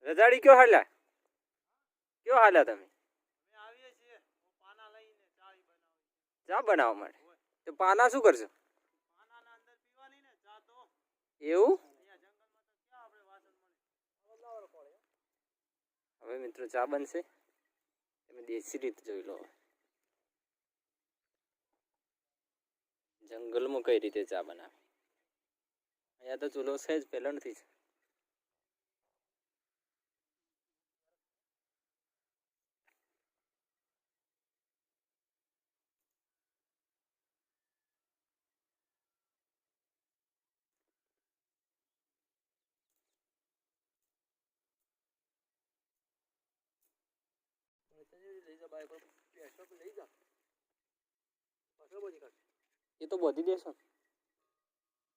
રજાડી કયો હાલ્યા? કયો હાલ્યા તમે? ચા બનાવવા માટે. તો પાના શું કરશો? એવું? હવે મિત્રો ચા બનશે. તમે દેશી રીત જોઈ લો. જંગલમાં કઈ રીતે ચા બનાવે? અહીંયા તો ચૂલો છે જ પહેલાંથી જ. એ તો બધી દેશો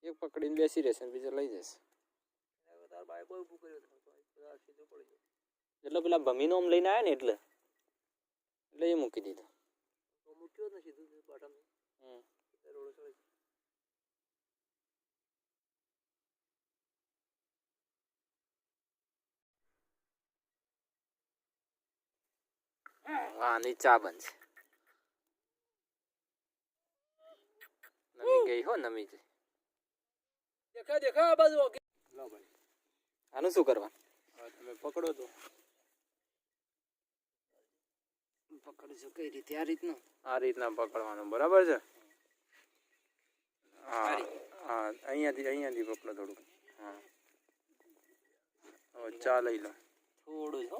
એક પકડીને બેસી રહેશે ને બીજા લઈ જશે. એટલે પેલા ભમીનો આમ લઈને આવ્યા ને એટલે એ મૂકી દીધો. આની ચા બનશે. નમી ગઈ હો, નમી ગઈ. દેખા બાજુ. લો ભાઈ, આનું શું કરવા? તમે પકડો તો. પકડજો કઈ રીતે? આ રીતનું. આ રીતના પકડવાનું, બરાબર છે? હા હા, અહીંયાથી પકડો થોડુંક. હા, હવે ચા લઈ લો થોડું જ. હો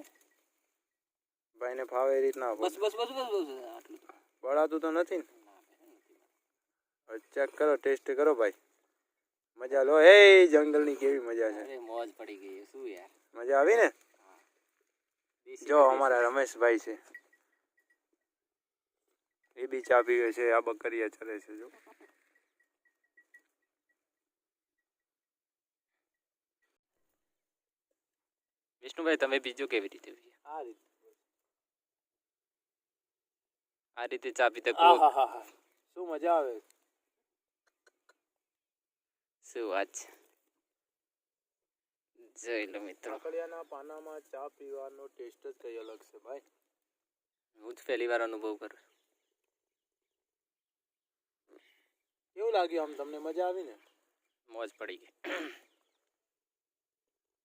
ભાઈને ફાવે એ રીતના. બસ આટલું બળાતું તો નથી ને? ચેક કરો, ટેસ્ટ કરો ભાઈ. મજા લો. એ જંગલની કેવી મજા છે. મોજ પડી ગઈ. શું યાર, મજા આવી ને? જો અમારા રમેશભાઈ છે, એ બી ચા પીવે છે. આ બકરીયા ચલે છે. જો વિષ્ણુભાઈ, તમે બીજું કેવી રીતે? આ રીતે ચા પીતા શું મજા આવે. શું વાત છે. જોઈ લો મિત્રો, કાકડિયાના પાનામાં ચા પીવાનો ટેસ્ટ જ કઈ અલગ છે ભાઈ. હું જ પહેલી વાર અનુભવ કરું. કેવું લાગ્યું આમ તમને? મજા આવી ને? મોજ પડી ગઈ.